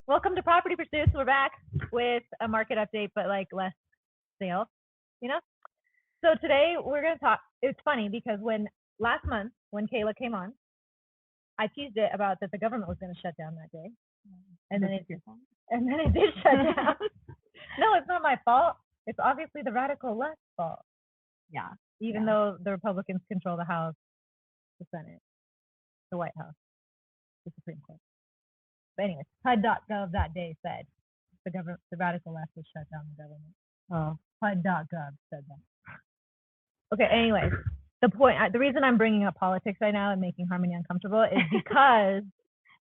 Welcome to Property Pursuits. We're back with a market update, but like less sales, you know? So today we're going to talk. It's funny because last month, when Kayla came on, I teased it about that the government was going to shut down that day. And then it did shut down. No, it's not my fault. It's obviously the radical left's fault. Yeah. Even though the Republicans control the House, the Senate, the White House, the Supreme Court. But anyways, HUD.gov that day said the radical left has shut down the government. Oh, HUD.gov said that. Okay, anyways, the reason I'm bringing up politics right now and making Harmony uncomfortable is because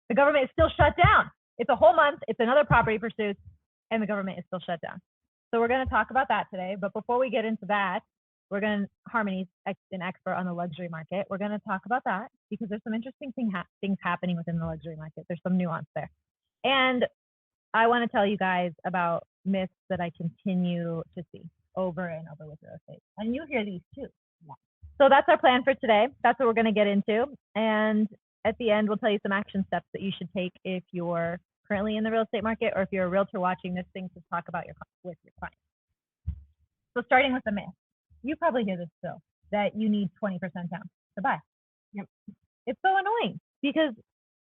the government is still shut down. It's a whole month. It's another Property Pursuits, and the government is still shut down. So we're going to talk about that today. But before we get into that, Harmony's an expert on the luxury market. We're going to talk about that because there's some interesting things happening within the luxury market. There's some nuance there. And I want to tell you guys about myths that I continue to see over and over with real estate. And you hear these too. Yeah. So that's our plan for today. That's what we're going to get into. And at the end, we'll tell you some action steps that you should take if you're currently in the real estate market or if you're a realtor watching this thing to talk about with your clients. So starting with the myth. You probably hear this still, that you need 20% down to buy. Yep. It's so annoying because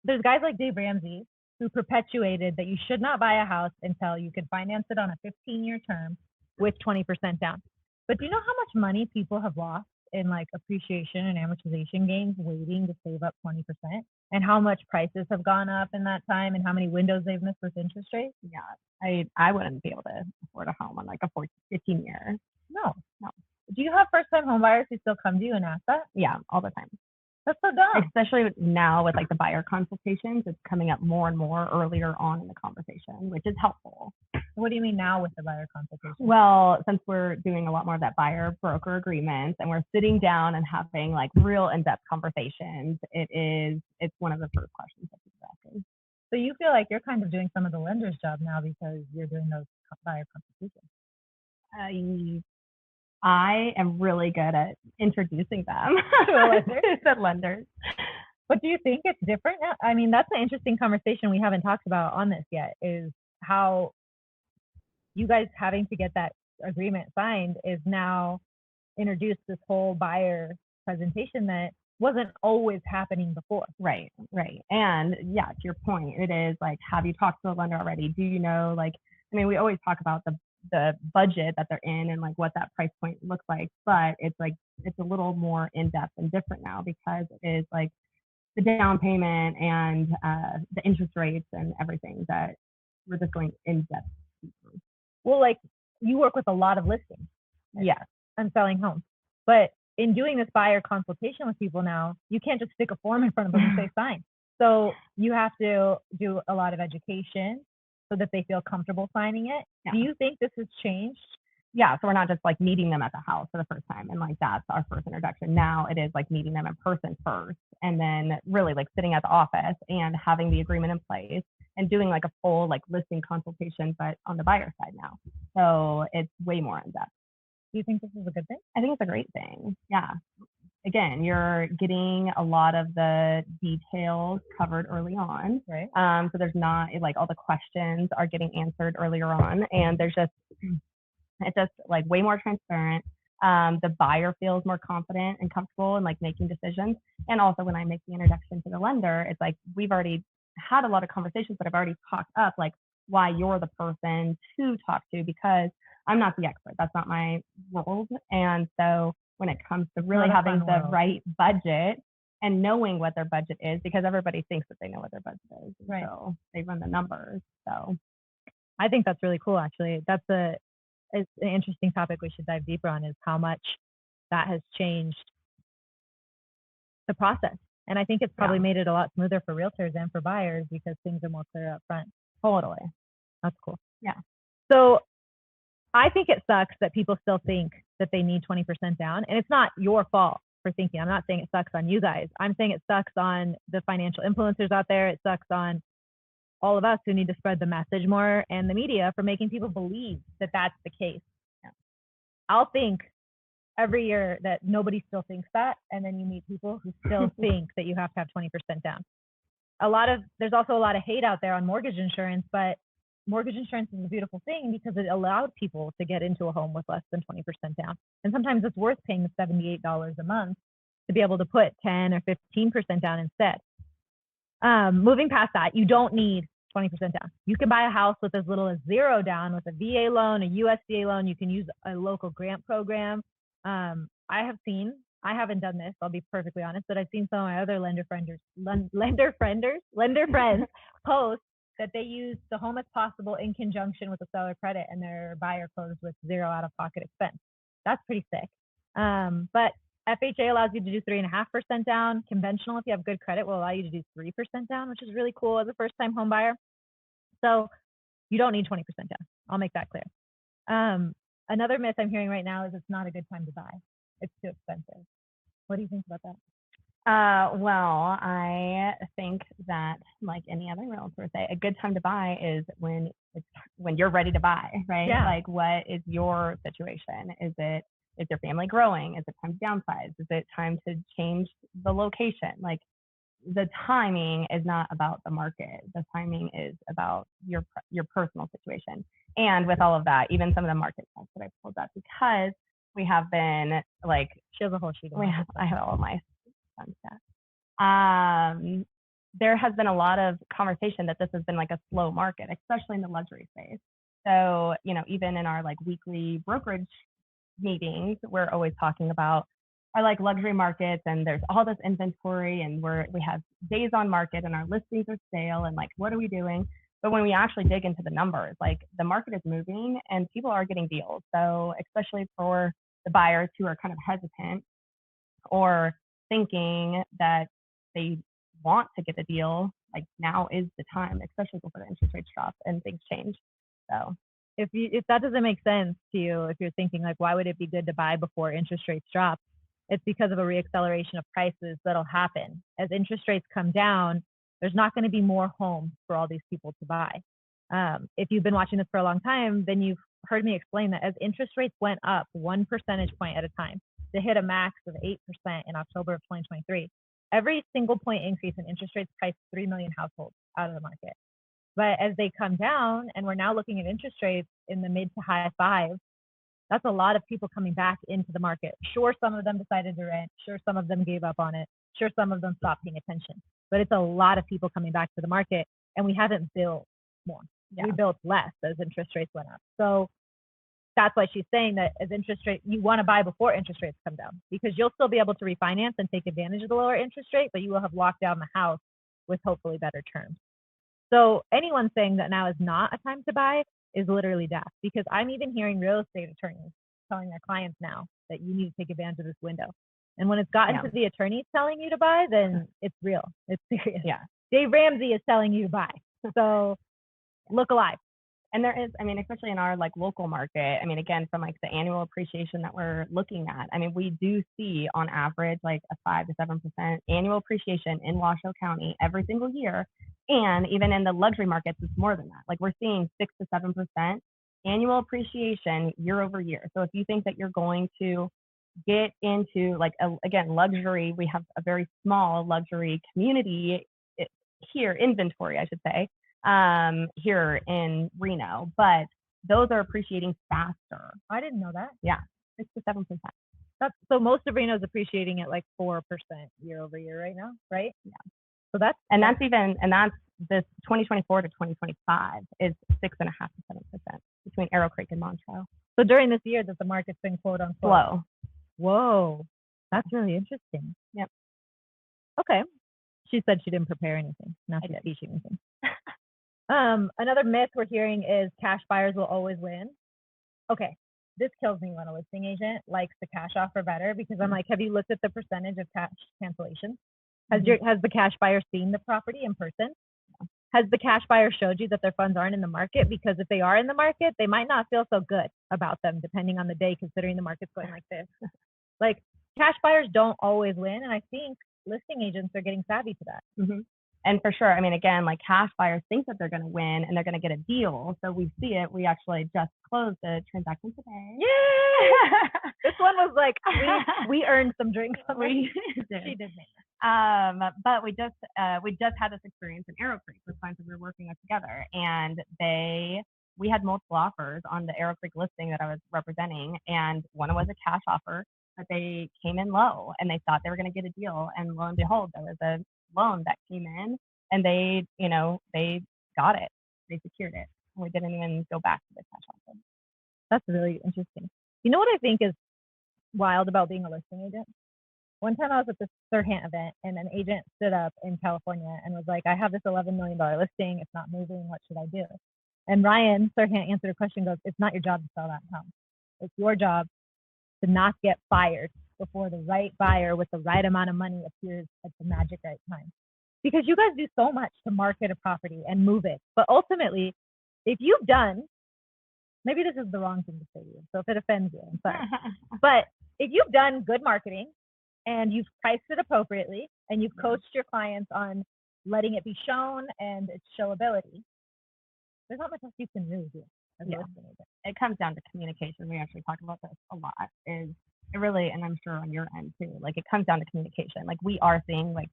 there's guys like Dave Ramsey who perpetuated that you should not buy a house until you can finance it on a 15-year term with 20% down. But do you know how much money people have lost in like appreciation and amortization gains waiting to save up 20%? And how much prices have gone up in that time and how many windows they've missed with interest rates? Yeah, I wouldn't be able to afford a home on like a 15 year. No. Do you have first-time home buyers who still come to you and ask that? Yeah, all the time. That's so dumb. Especially now with like the buyer consultations, it's coming up more and more earlier on in the conversation, which is helpful. What do you mean now with the buyer consultation? Well, since we're doing a lot more of that buyer broker agreements and we're sitting down and having like real in-depth conversations, it's one of the first questions that people are asking. So you feel like you're kind of doing some of the lender's job now because you're doing those buyer consultations. I am really good at introducing them to the lenders. But do you think it's different now? I mean, that's an interesting conversation we haven't talked about on this yet, is how you guys having to get that agreement signed is now introduced this whole buyer presentation that wasn't always happening before. Right. And yeah, to your point, it is like, have you talked to the lender already? Do you know, like, I mean, we always talk about the budget that they're in and like what that price point looks like, but it's a little more in-depth and different now because it is like the down payment and the interest rates and everything that we're just going in-depth. Well, like you work with a lot of listings. Yes. And selling homes. But in doing this buyer consultation with people now, you can't just stick a form in front of them and say sign. So you have to do a lot of education so that they feel comfortable signing it. Yeah. Do you think this has changed? Yeah, so we're not just like meeting them at the house for the first time and like that's our first introduction. Now it is like meeting them in person first and then really like sitting at the office and having the agreement in place and doing like a full like listing consultation, but on the buyer side now. So it's way more in depth. Do you think this is a good thing? I think it's a great thing. Yeah. Again, you're getting a lot of the details covered early on. Right. So there's not like all the questions are getting answered earlier on and it's just like way more transparent. The buyer feels more confident and comfortable in like making decisions. And also when I make the introduction to the lender, it's like we've already had a lot of conversations, but I've already talked up like why you're the person to talk to because I'm not the expert. That's not my world. And so when it comes to really having the right budget and knowing what their budget is, because everybody thinks that they know what their budget is. Right. So they run the numbers. So I think that's really cool, actually. It's an interesting topic we should dive deeper on is how much that has changed the process. And I think it's probably made it a lot smoother for realtors and for buyers because things are more clear up front. Totally. That's cool. Yeah. So I think it sucks that people still think that they need 20% down. And it's not your fault for thinking. I'm not saying it sucks on you guys. I'm saying it sucks on the financial influencers out there. It sucks on all of us who need to spread the message more and the media for making people believe that that's the case. Yeah. I'll think every year that nobody still thinks that. And then you meet people who still think that you have to have 20% down. there's also a lot of hate out there on mortgage insurance, but mortgage insurance is a beautiful thing because it allowed people to get into a home with less than 20% down. And sometimes it's worth paying the $78 a month to be able to put 10 or 15% down instead. Moving past that, you don't need 20% down. You can buy a house with as little as 0 down with a VA loan, a USDA loan. You can use a local grant program. I haven't done this, I'll be perfectly honest, but I've seen some of my other lender friends post that they use the Home as Possible in conjunction with a seller credit, and their buyer closed with 0 out-of-pocket expense. That's pretty sick. But FHA allows you to do 3.5% down. Conventional, if you have good credit, will allow you to do 3% down, which is really cool as a first-time home buyer. So you don't need 20% down. I'll make that clear. Another myth I'm hearing right now is it's not a good time to buy. It's too expensive. What do you think about that? Well, I think that, like any other realtor say, a good time to buy is when you're ready to buy, right? Yeah. Like, what is your situation? Is your family growing? Is it time to downsize? Is it time to change the location? Like, the timing is not about the market. The timing is about your personal situation. And with all of that, even some of the market stats that I pulled up, because we have been like, she has a whole sheet. I have all of my fun stuff. There has been a lot of conversation that this has been like a slow market, especially in the luxury space. So, even in our like weekly brokerage meetings, we're always talking about our like luxury markets, and there's all this inventory, and we have days on market, and our listings are stale, and like, what are we doing? But when we actually dig into the numbers, like, the market is moving and people are getting deals. So especially for the buyers who are kind of hesitant or thinking that they want to get a deal, like, now is the time, especially before the interest rates drop and things change. So if that doesn't make sense to you, if you're thinking like, why would it be good to buy before interest rates drop? It's because of a reacceleration of prices that'll happen. As interest rates come down, there's not going to be more homes for all these people to buy. If you've been watching this for a long time, then you've heard me explain that as interest rates went up 1 percentage point at a time to hit a max of 8% in October of 2023, every single point increase in interest rates priced 3 million households out of the market. But as they come down, and we're now looking at interest rates in the mid to high 5s, that's a lot of people coming back into the market. Sure, some of them decided to rent. Sure, some of them gave up on it. Sure, some of them stopped paying attention. But it's a lot of people coming back to the market, and we haven't built more. Yeah. We built less as interest rates went up. So that's why she's saying that as interest rate, you want to buy before interest rates come down, because you'll still be able to refinance and take advantage of the lower interest rate, but you will have locked down the house with hopefully better terms. So anyone saying that now is not a time to buy is literally daft, because I'm even hearing real estate attorneys telling their clients now that you need to take advantage of this window. And when it's gotten to the attorneys telling you to buy, then it's real. It's serious. Yeah. Dave Ramsey is telling you to buy. So look alive. And there is, especially in our like local market, again, from like the annual appreciation that we're looking at, we do see on average like a 5 to 7% annual appreciation in Washoe County every single year. And even in the luxury markets, it's more than that. Like, we're seeing 6 to 7% annual appreciation year over year. So if you think that you're going to get into like, again, luxury, we have a very small luxury community here, inventory, I should say, here in Reno, but those are appreciating faster. I didn't know that. Yeah, 6 to 7%. So most of Reno is appreciating at like 4% year over year right now, right? Yeah. So that's this 2024 to 2025 is 6.5 to 7% between Arrow Creek and Montreux. So during this year that the market's been quote unquote slow. Whoa, that's really interesting. Yep. Okay. She said she didn't prepare anything. Now she's teaching anything. Another myth we're hearing is cash buyers will always win. Okay. This kills me when a listing agent likes the cash offer better, because I'm like, have you looked at the percentage of cash cancellation? Has the cash buyer seen the property in person? Has the cash buyer showed you that their funds aren't in the market? Because if they are in the market, they might not feel so good about them depending on the day, considering the market's going like this. Like, cash buyers don't always win, and I think listing agents are getting savvy to that. Mm-hmm. And for sure, again, like, cash buyers think that they're going to win and they're going to get a deal. So we see it. We actually just closed a transaction today. Yay! This one was like, we earned some drinks. We did. She did make But we just had this experience in Arrow Creek with clients that we were working with together, and we had multiple offers on the Arrow Creek listing that I was representing, and one was a cash offer, but they came in low, and they thought they were going to get a deal, and lo and behold, there was a loan that came in, and they got it, they secured it, and we didn't even go back to the cash offer. That's really interesting. You know what I think is wild about being a listing agent? One time I was at this third hand event, and an agent stood up in California and was like, I have this $11 million listing. It's not moving. What should I do? And Ryan, third hand, answered a question, goes, it's not your job to sell that house. It's your job to not get fired before the right buyer with the right amount of money appears at the magic right time. Because you guys do so much to market a property and move it. But ultimately, if you've done, maybe this is the wrong thing to say to you, so if it offends you, I'm sorry. But if you've done good marketing and you've priced it appropriately and you've coached your clients on letting it be shown and its showability, there's not much else you can really do as a listing agent. It comes down to communication. We actually talk about this a lot. Is it really, and I'm sure on your end too, like it comes down to communication. Like we are seeing like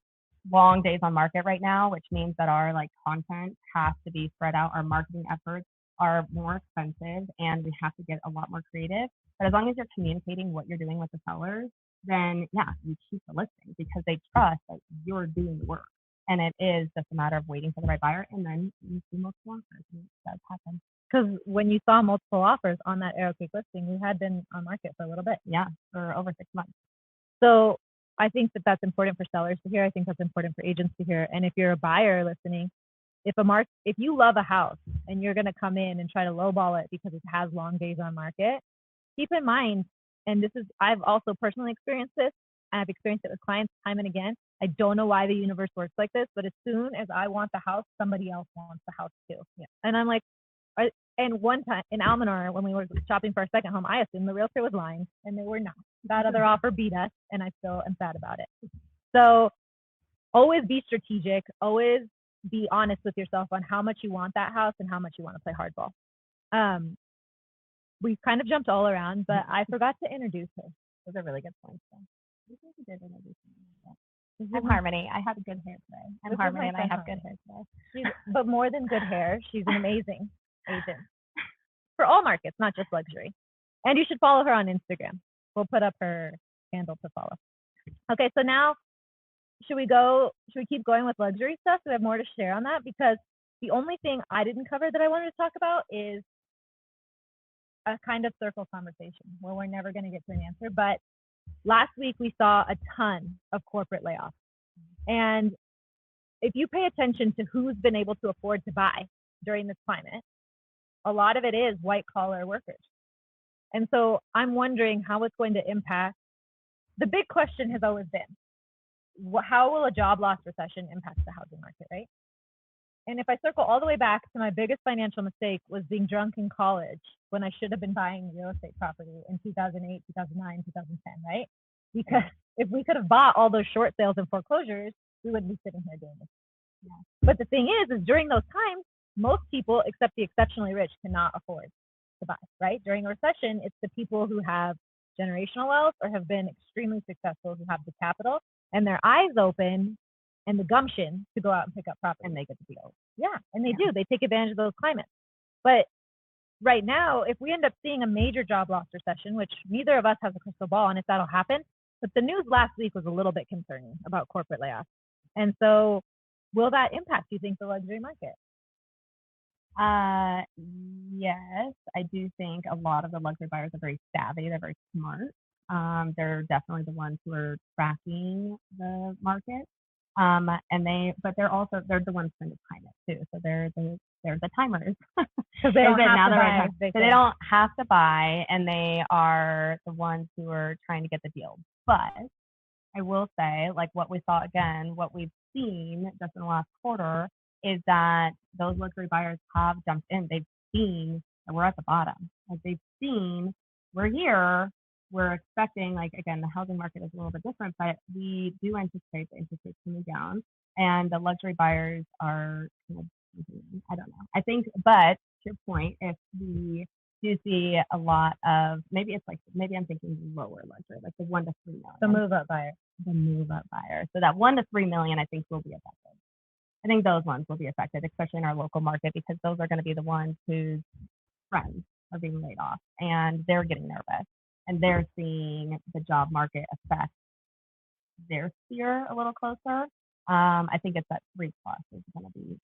long days on market right now, which means that our like content has to be spread out. Our marketing efforts are more expensive and we have to get a lot more creative. But as long as you're communicating what you're doing with the sellers, then yeah, you keep the listing because they trust that you're doing the work. And it is just a matter of waiting for the right buyer, and then you see multiple offers. And it does happen. Because when you saw multiple offers on that Arrow Creek listing, we had been on market for a little bit. Yeah, for over 6 months. So I think that that's important for sellers to hear. I think that's important for agents to hear. And if you're a buyer listening, if you love a house and you're going to come in and try to lowball it because it has long days on market, keep in mind, and I've also personally experienced this, and I've experienced it with clients time and again. I don't know why the universe works like this, but as soon as I want the house, somebody else wants the house too. Yeah. And I'm like, and one time in Almanor, when we were shopping for our second home, I assumed the realtor was lying, and they were not. That other offer beat us, and I still am sad about it. So always be strategic. Always be honest with yourself on how much you want that house and how much you want to play hardball. We kind of jumped all around, but I forgot to introduce her. Those are really good points. I'm Harmony. I have good hair today. I'm Harmony, and I have good hair today. But more than good hair, she's an amazing agent for all markets, not just luxury. And you should follow her on Instagram. We'll put up her handle to follow. Okay, so now should we keep going with luxury stuff? So we have more to share on that, because the only thing I didn't cover that I wanted to talk about is a kind of circle conversation where we're never going to get to an answer. But last week we saw a ton of corporate layoffs. And if you pay attention to who's been able to afford to buy during this climate, a lot of it is white collar workers. And so I'm wondering how it's going to impact. The big question has always been, how will a job loss recession impact the housing market, right? And if I circle all the way back to my biggest financial mistake was being drunk in college when I should have been buying real estate property in 2008, 2009, 2010, right? Because if we could have bought all those short sales and foreclosures, we wouldn't be sitting here doing this. Yeah. But the thing is during those times, most people, except the exceptionally rich, cannot afford to buy, right? During a recession, it's the people who have generational wealth or have been extremely successful, who have the capital and their eyes open and the gumption to go out and pick up property. And they get the deal. Yeah, and they do. They take advantage of those climates. But right now, if we end up seeing a major job loss recession, which neither of us has a crystal ball on if that'll happen, but the news last week was a little bit concerning about corporate layoffs. And so will that impact, do you think, the luxury market? Yes, I do think a lot of the luxury buyers are very savvy. They're very smart. They're definitely the ones who are tracking the market. But they're the ones trying to time it too. So they're the timers. Because they don't have to buy. So they don't have to buy, and they are the ones who are trying to get the deal. But I will say, like what we saw again, what we've seen just in the last quarter is that those luxury buyers have jumped in. They've seen that we're at the bottom. Like they've seen we're here. We're expecting, like, again, the housing market is a little bit different, but we do anticipate the interest rates coming down, and the luxury buyers are kind of, I don't know. I think, but to your point, if the do see a lot of, maybe I'm thinking lower luxury, like the 1 to 3 million. The move up buyer. The move up buyer. So that 1 to 3 million, I think, will be affected. I think those ones will be affected, especially in our local market, because those are going to be the ones whose friends are being laid off and they're getting nervous and they're seeing the job market affect their sphere a little closer. I think it's that 3+ is going to be.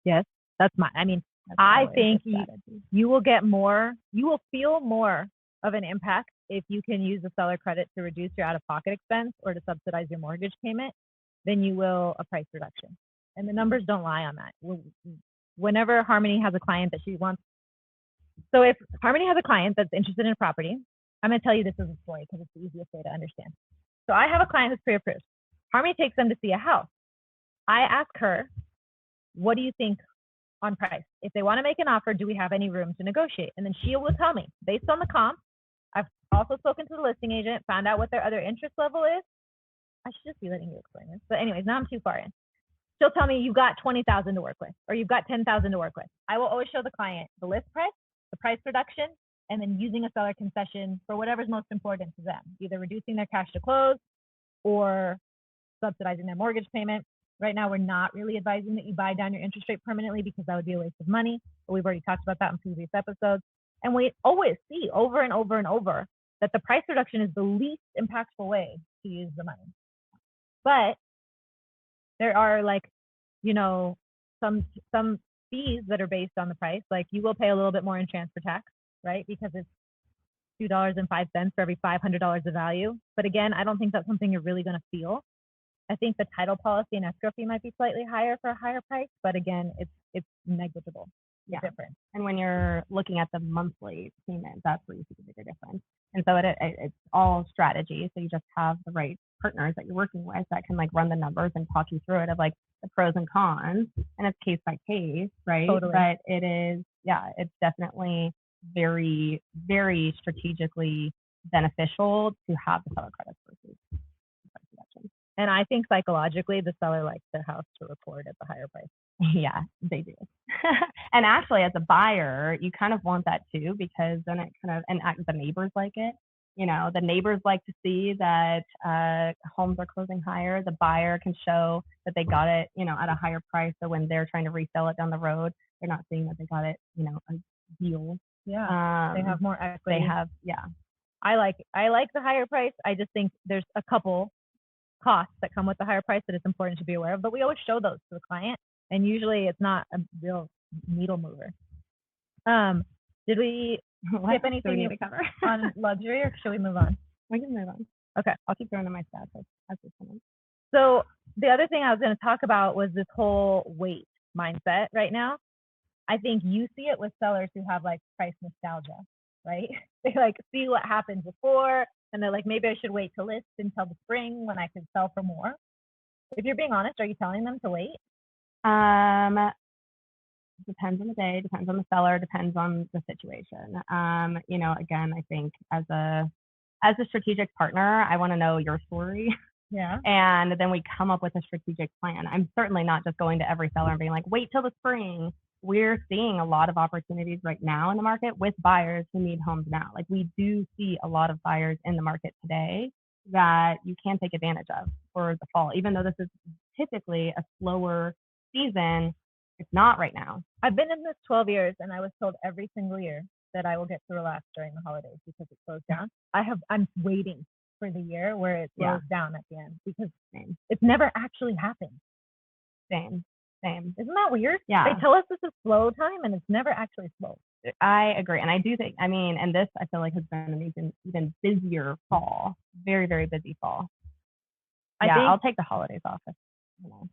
Yes, that's my. I mean, That's I always think a strategy. you will get more. You will feel more of an impact if you can use the seller credit to reduce your out-of-pocket expense or to subsidize your mortgage payment than you will a price reduction. And the numbers don't lie on that. Whenever Harmony has a client that she wants, so if Harmony has a client that's interested in a property, I'm going to tell you this as a story because it's the easiest way to understand. So I have a client who's pre-approved. Harmony takes them to see a house. I ask her, what do you think on price? If they want to make an offer, do we have any room to negotiate? And then she will tell me based on the comp. I've also spoken to the listing agent, found out what their other interest level is. I should just be letting you explain this. But anyways, now I'm too far in. She'll tell me you've got 20,000 to work with, or you've got 10,000 to work with. I will always show the client the list price, the price reduction, and then using a seller concession for whatever's most important to them, either reducing their cash to close or subsidizing their mortgage payment. Right now, we're not really advising that you buy down your interest rate permanently because that would be a waste of money. But we've already talked about that in previous episodes. And we always see over and over and over that the price reduction is the least impactful way to use the money. But there are some fees that are based on the price. Like you will pay a little bit more in transfer tax, right? Because it's $2.05 for every $500 of value. But again, I don't think that's something you're really going to feel. I think the title policy and escrow fee might be slightly higher for a higher price, but again, it's negligible. Yeah. Different. And when you're looking at the monthly payment, that's where you see the bigger difference. And so it's all strategy. So you just have the right partners that you're working with that can like run the numbers and talk you through it of like the pros and cons, and it's case by case, right? Totally. But it is, it's definitely very, very strategically beneficial to have the seller credits versus price reduction. And I think psychologically, the seller likes their house to report at the higher price. Yeah, they do. And actually, as a buyer, you kind of want that too, because then it kind of, and the neighbors like it. You know, the neighbors like to see that homes are closing higher. The buyer can show that they got it, at a higher price. So when they're trying to resell it down the road, they're not seeing that they got it, a deal. Yeah, they have more equity. They have, I like the higher price. I just think there's a couple costs that come with the higher price that it's important to be aware of, but we always show those to the client, and usually it's not a real needle mover. Did we skip anything we need to cover on luxury, or should we move on? We can move on. Okay, I'll keep throwing in my stats as this comes. So the other thing I was going to talk about was this whole wait mindset right now. I think you see it with sellers who have like price nostalgia, right? They like see what happened before, and they're like, maybe I should wait to list until the spring when I could sell for more. If you're being honest, are you telling them to wait? Depends on the day, depends on the seller, depends on the situation. Again, I think as a strategic partner, I want to know your story. Yeah. And then we come up with a strategic plan. I'm certainly not just going to every seller and being like, wait till the spring. We're seeing a lot of opportunities right now in the market with buyers who need homes now. Like we do see a lot of buyers in the market today that you can take advantage of for the fall, even though this is typically a slower season. It's not right now. I've been in this 12 years, and I was told every single year that I will get to relax during the holidays because it slows down. I'm waiting for the year where it slows down at the end, because it's never actually happened. Same. Isn't that weird? Yeah. They tell us it's a slow time, and it's never actually slow. I agree. And I do think, and this I feel like has been an even busier fall, very, very busy fall. I think I'll take the holidays off.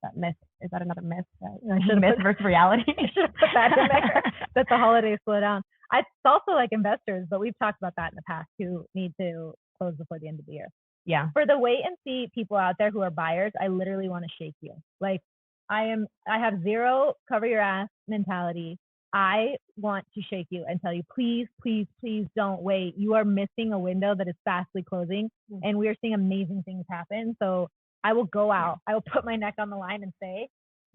That myth, is that another myth? Myth versus reality? I should have put that in there, that the holidays slow down. It's also like investors, but we've talked about that in the past, who need to close before the end of the year. Yeah. For the wait and see people out there who are buyers, I literally want to shake you. Like I have zero cover your ass mentality. I want to shake you and tell you, please, please, please don't wait. You are missing a window that is fastly closing, and we are seeing amazing things happen. So I will go out. I will put my neck on the line and say,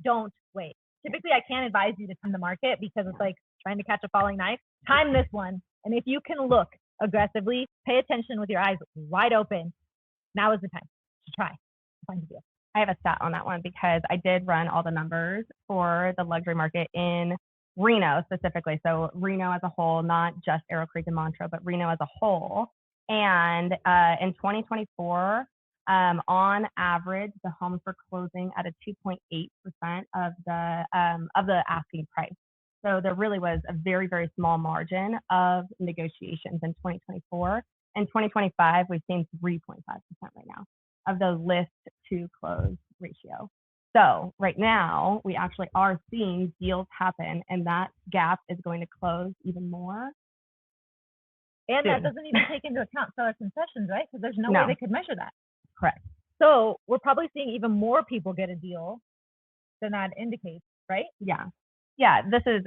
don't wait. Typically, I can't advise you to time the market because it's like trying to catch a falling knife. Time this one. And if you can look aggressively, pay attention with your eyes wide open, now is the time to try. Find a deal. I have a stat on that one because I did run all the numbers for the luxury market in Reno specifically. So Reno as a whole, not just Arrow Creek and Montreux, but Reno as a whole. And in 2024, on average, the homes were closing at a 2.8% of the asking price. So there really was a very, very small margin of negotiations in 2024. In 2025, we've seen 3.5% right now of the list to close ratio. So right now, we actually are seeing deals happen, and that gap is going to close even more. And that doesn't even take into account seller concessions, right? Because there's no way they could measure that. Correct. So we're probably seeing even more people get a deal than that indicates, right? Yeah. Yeah, this is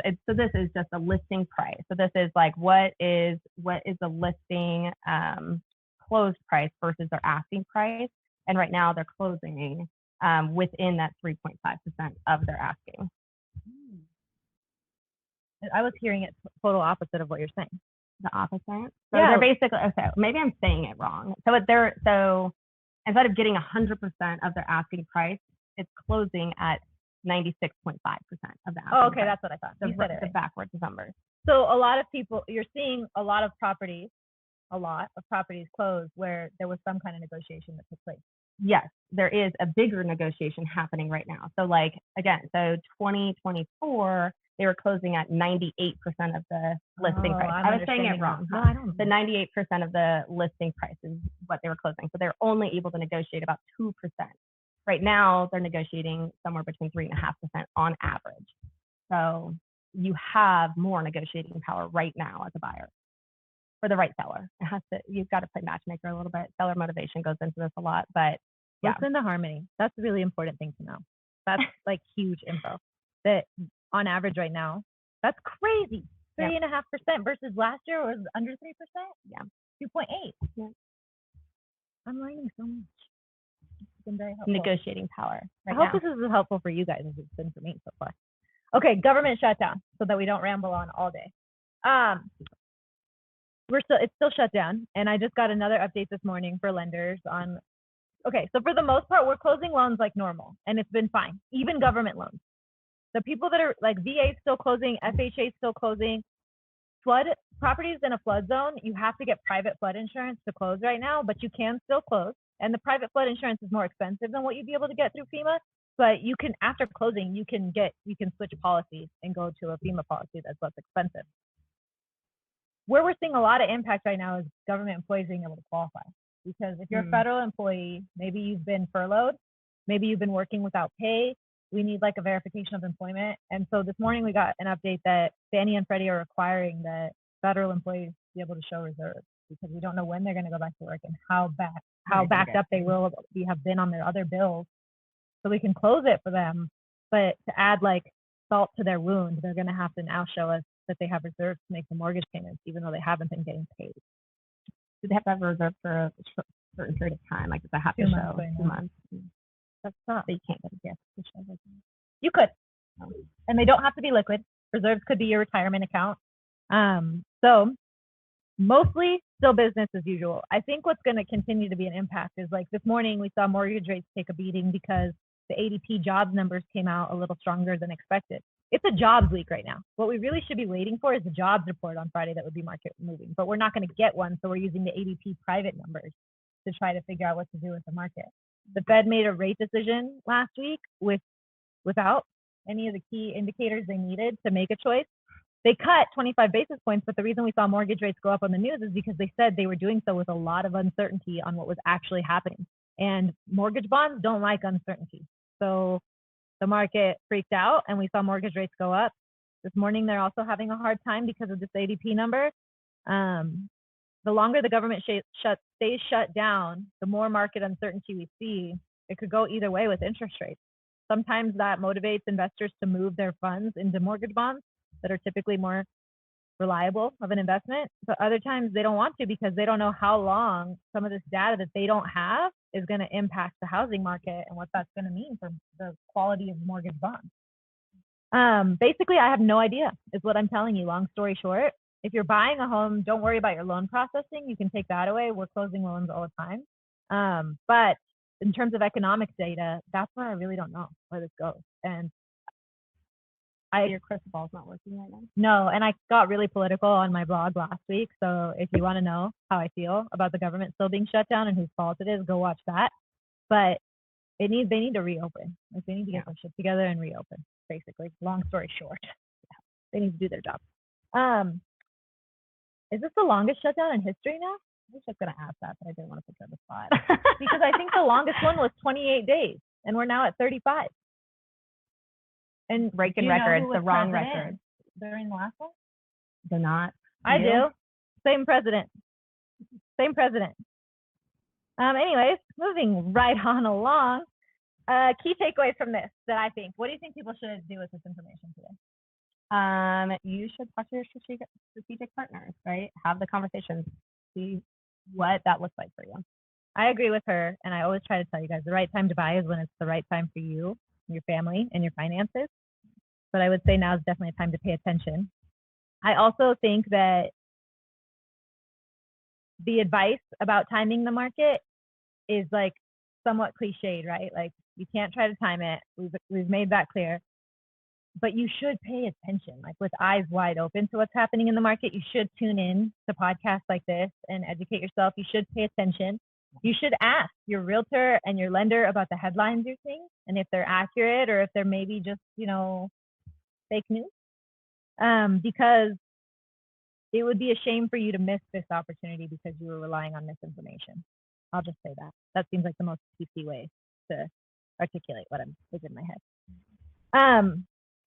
just a listing price. So this is like what is the listing closed price versus their asking price. And right now they're closing within that 3.5% of their asking. I was hearing it total opposite of what you're saying. The opposite? So they're basically, okay, maybe I'm saying it wrong. So instead of getting 100% of their asking price, it's closing at 96.5% of the asking okay, price. that's what I thought. You said it right. The backwards numbers. So a lot of people, you're seeing a lot of properties close where there was some kind of negotiation that took place. Yes, there is a bigger negotiation happening right now. So like, again, so 2024, they were closing at 98% of the listing price. I was saying it wrong. No, I don't know. The 98% of the listing price is what they were closing. So they're only able to negotiate about 2%. Right now, they're negotiating somewhere between 3.5% on average. So you have more negotiating power right now as a buyer for the right seller. You've got to play matchmaker a little bit. Seller motivation goes into this a lot, but yeah. Listen to Harmony. That's a really important thing to know. That's like huge info. That on average right now, that's crazy. 3.5% versus last year was under 3%. Yeah. 2.8. Yeah. I'm learning so much. It's been very helpful. Negotiating power. I hope this is as helpful for you guys as it's been for me so far. Okay, government shutdown, so that we don't ramble on all day. It's still shut down, and I just got another update this morning for lenders on. Okay, so for the most part, we're closing loans like normal, and it's been fine. Even government loans. The people that are like VA still closing, FHA still closing. Flood properties in a flood zone, you have to get private flood insurance to close right now, but you can still close. And the private flood insurance is more expensive than what you'd be able to get through FEMA. But you can, after closing, you can switch policies and go to a FEMA policy that's less expensive. Where we're seeing a lot of impact right now is government employees being able to qualify. Because if you're a federal employee, maybe you've been furloughed, maybe you've been working without pay, we need like a verification of employment. And so this morning we got an update that Fannie and Freddie are requiring that federal employees be able to show reserves because we don't know when they're going to go back to work and how backed up they will have been on their other bills. So we can close it for them, but to add like salt to their wound, they're going to have to now show us that they have reserves to make the mortgage payments, even though they haven't been getting paid. Do they have to have a reserve for a certain period of time? Like, does that have to show 2 months? That's not. So you can't get a gift to show reserves. You could, and they don't have to be liquid. Reserves could be your retirement account. So mostly still business as usual. I think what's going to continue to be an impact is like this morning we saw mortgage rates take a beating because the ADP jobs numbers came out a little stronger than expected. It's a jobs week right now. What we really should be waiting for is the jobs report on Friday that would be market moving, but we're not going to get one. So we're using the ADP private numbers to try to figure out what to do with the market. The Fed made a rate decision last week without any of the key indicators they needed to make a choice. They cut 25 basis points, but the reason we saw mortgage rates go up on the news is because they said they were doing so with a lot of uncertainty on what was actually happening. And mortgage bonds don't like uncertainty. So the market freaked out and we saw mortgage rates go up. This morning, they're also having a hard time because of this ADP number. The longer the government stays shut down, the more market uncertainty we see. It could go either way with interest rates. Sometimes that motivates investors to move their funds into mortgage bonds. that are typically more reliable of an investment. But other times they don't want to because they don't know how long some of this data that they don't have is going to impact the housing market and what that's going to mean for the quality of mortgage bonds. Basically, I have no idea, is what I'm telling you. Long story short, if you're buying a home, don't worry about your loan processing. You can take that away. We're closing loans all the time. But in terms of economic data, that's where I really don't know where this goes. And your crystal ball's not working right now. No, and I got really political on my blog last week. So if you want to know how I feel about the government still being shut down and whose fault it is, go watch that. But they need to reopen. Like they need to get their shit together and reopen. Basically, long story short, they need to do their job. Is this the longest shutdown in history now? I was just gonna ask that, but I didn't want to put you on the spot because I think the longest one was 28 days, and we're now at 35. And breaking records, the wrong record. During the last one? They're not. I do. Same president. Same president. Anyways, moving right on along. Key takeaways from this that I think. What do you think people should do with this information today? You should talk to your strategic partners, right? Have the conversations. See what that looks like for you. I agree with her, and I always try to tell you guys the right time to buy is when it's the right time for you, your family, and your finances. But I would say now is definitely a time to pay attention. I also think that the advice about timing the market is like somewhat cliched, right? Like you can't try to time it. We've made that clear. But you should pay attention, like with eyes wide open to what's happening in the market. You should tune in to podcasts like this and educate yourself. You should pay attention. You should ask your realtor and your lender about the headlines you're seeing and if they're accurate or if they're maybe just, fake news. Because it would be a shame for you to miss this opportunity because you were relying on misinformation. I'll just say that. That seems like the most PC way to articulate what is in my head.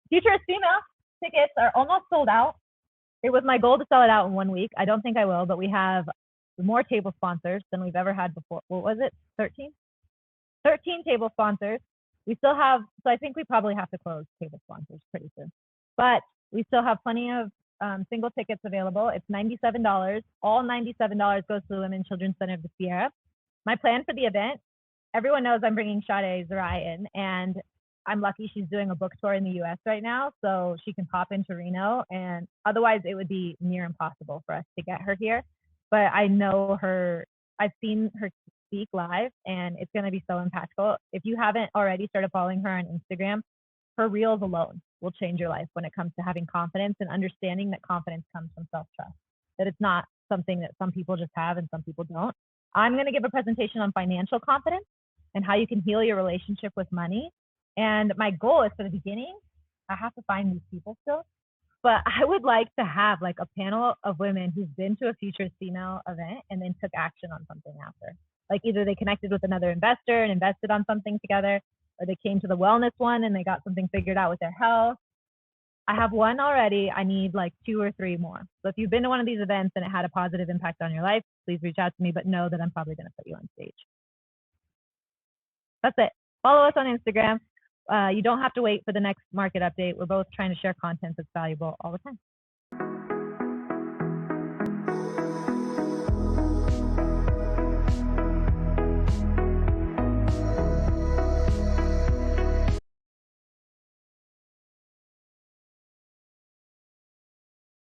Futurist Female tickets are almost sold out. It was my goal to sell it out in 1 week. I don't think I will, but we have more table sponsors than we've ever had before. What was it? 13? 13 table sponsors. We still have, so I think we probably have to close table sponsors pretty soon. But we still have plenty of single tickets available. It's $97. All $97 goes to the Women Children's Center of the Sierra. My plan for the event, everyone knows I'm bringing Sade Zerai in, and I'm lucky she's doing a book tour in the US right now, so she can pop into Reno, and otherwise it would be near impossible for us to get her here. But I know her, I've seen her speak live, and it's going to be so impactful. If you haven't already started following her on Instagram, her reels alone will change your life when it comes to having confidence and understanding that confidence comes from self-trust, that it's not something that some people just have and some people don't. I'm going to give a presentation on financial confidence and how you can heal your relationship with money. And my goal is, for the beginning, I have to find these people still, but I would like to have like a panel of women who've been to a Futurist Female event and then took action on something after. Like either they connected with another investor and invested on something together, or they came to the wellness one and they got something figured out with their health. I have one already. I need like 2 or 3 more. So if you've been to one of these events and it had a positive impact on your life, please reach out to me, but know that I'm probably going to put you on stage. That's it. Follow us on Instagram. You don't have to wait for the next market update. We're both trying to share content that's valuable all the time.